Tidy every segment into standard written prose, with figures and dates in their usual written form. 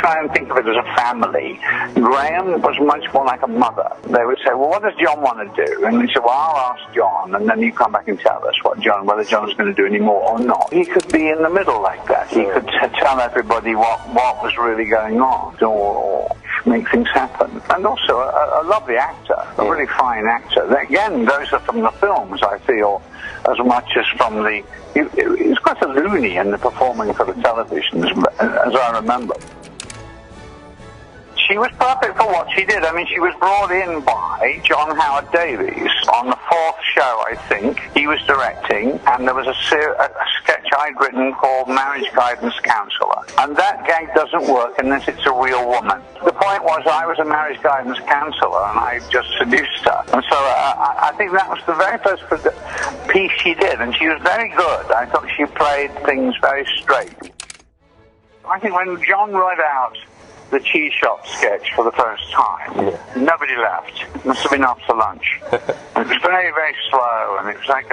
try and think of it as a family. Graham was much more like a mother. They would say, well, what does John want to do? And he said, well, I'll ask John, and then you come back and tell us whether John's going to do any more or not. He could be in the middle like that. He could tell everybody what was really going on, or make things happen. And also a lovely actor, a really fine actor. Again, those are from the films, I feel, as much as from the... He was quite a loony in the performing for the television, as I remember. She was perfect for what she did. I mean, she was brought in by John Howard Davies on the fourth show, I think. He was directing, and there was a sketch I'd written called Marriage Guidance Counselor. And that gag doesn't work unless it's a real woman. The point was I was a marriage guidance counselor, and I just seduced her. And so I think that was the very first piece she did, and she was very good. I thought she played things very straight. I think when John read out the cheese shop sketch for the first time, nobody left. It must have been after lunch. It was very, very slow, and it was like,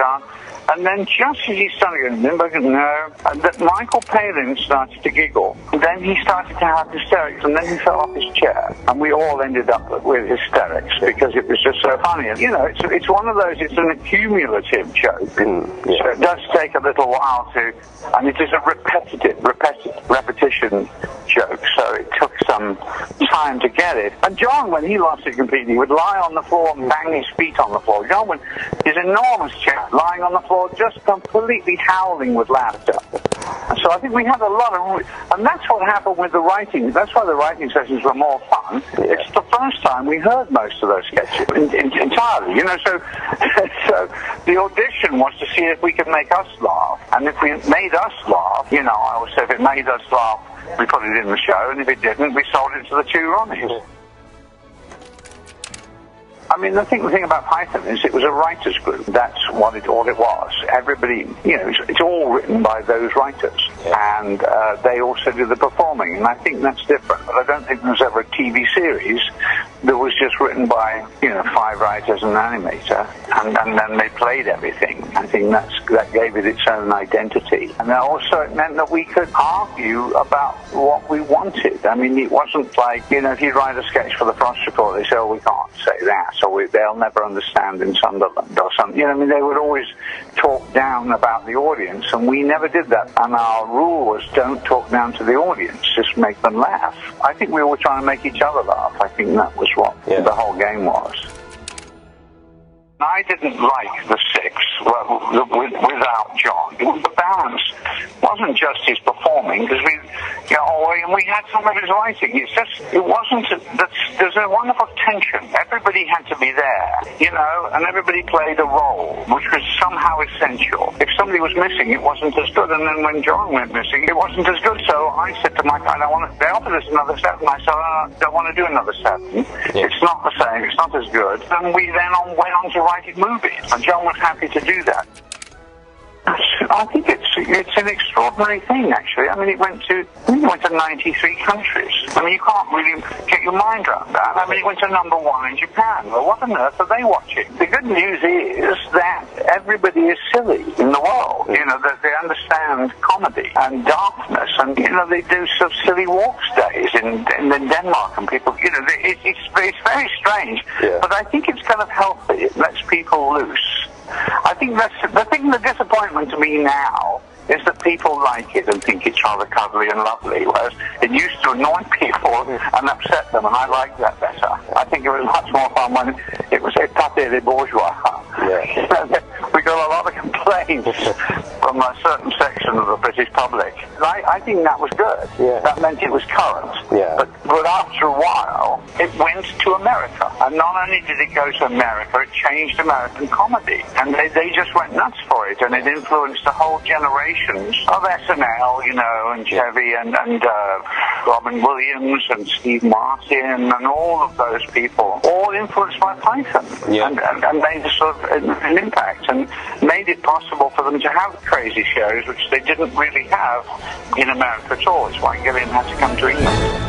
and then just as he started going, no, and that Michael Palin started to giggle. Then he started to have hysterics, and then he fell off his chair. And we all ended up with hysterics because it was just so funny. And, you know, it's one of those, it's an accumulative joke. So it does take a little while and it is a repetition joke, so it took some time to get it. And John, when he lost it completely, would lie on the floor and bang his feet on the floor. John, with his enormous chap lying on the floor, just completely howling with laughter. So I think we had a lot of... And that's what happened with the writing. That's why the writing sessions were more fun. It's the first time we heard most of those sketches entirely, you know, so the audition was to see if we could make us laugh. And if we made us laugh, you know, I always say if it made us laugh, we put it in the show, and if it didn't, we sold it to the two Ronnies. I mean, the thing about Python is it was a writers' group. That's all it was. Everybody, you know, it's all written by those writers. And they also do the performing, and I think that's different. But I don't think there was ever a TV series that was just written by, you know, 5 writers and an animator, and then they played everything. I think that gave it its own identity. And also it meant that we could argue about what we wanted. I mean, it wasn't like, you know, if you write a sketch for the Frost Report, they say, oh, we can't say that. So they'll never understand in Sunderland or something. You know, I mean, they would always talk down about the audience, and we never did that. And our rule was don't talk down to the audience, just make them laugh. I think we were trying to make each other laugh. I think that was what the whole game was. I didn't like the 6 without John. The balance wasn't just his performing, because we had some of his writing. It's just, it wasn't, there's a wonderful tension. Everybody had to be there, you know, and everybody played a role, which was somehow essential. If somebody was missing, it wasn't as good, and then when John went missing, it wasn't as good. So I said to Mike, they offered us another 7. I said, I don't want to do another 7. It's not the same, it's not as good. And we then went on to writing movies, and John was happy to do that. I think it's an extraordinary thing, actually. I mean, it went to 93 countries. I mean, you can't really get your mind around that. I mean, it went to #1 in Japan. Well, what on earth are they watching? The good news is that everybody is silly in the world. You know, that they understand comedy and darkness, and, you know, they do some silly walks days in Denmark, and people, you know, it's very strange. But I think it's kind of healthy. It lets people loose. I think that's the disappointment to me now is that people like it and think it's rather cuddly and lovely, whereas it used to annoy people and upset them, and I like that better. I think it was much more fun when it was a pâté des bourgeois. We got a lot of complaints from a certain section of the British public. I think that was good. That meant it was current. But after a while, it went to America. And not only did it go to America, it changed American comedy. And they just went nuts for it, and it influenced the whole generations of SNL, you know, and Chevy and Robin Williams and Steve Martin and all of those people, all influenced by Python. And made a sort of an impact and made it possible for them to have crazy shows, which they didn't really have in America at all. It's why Gilliam had to come to England.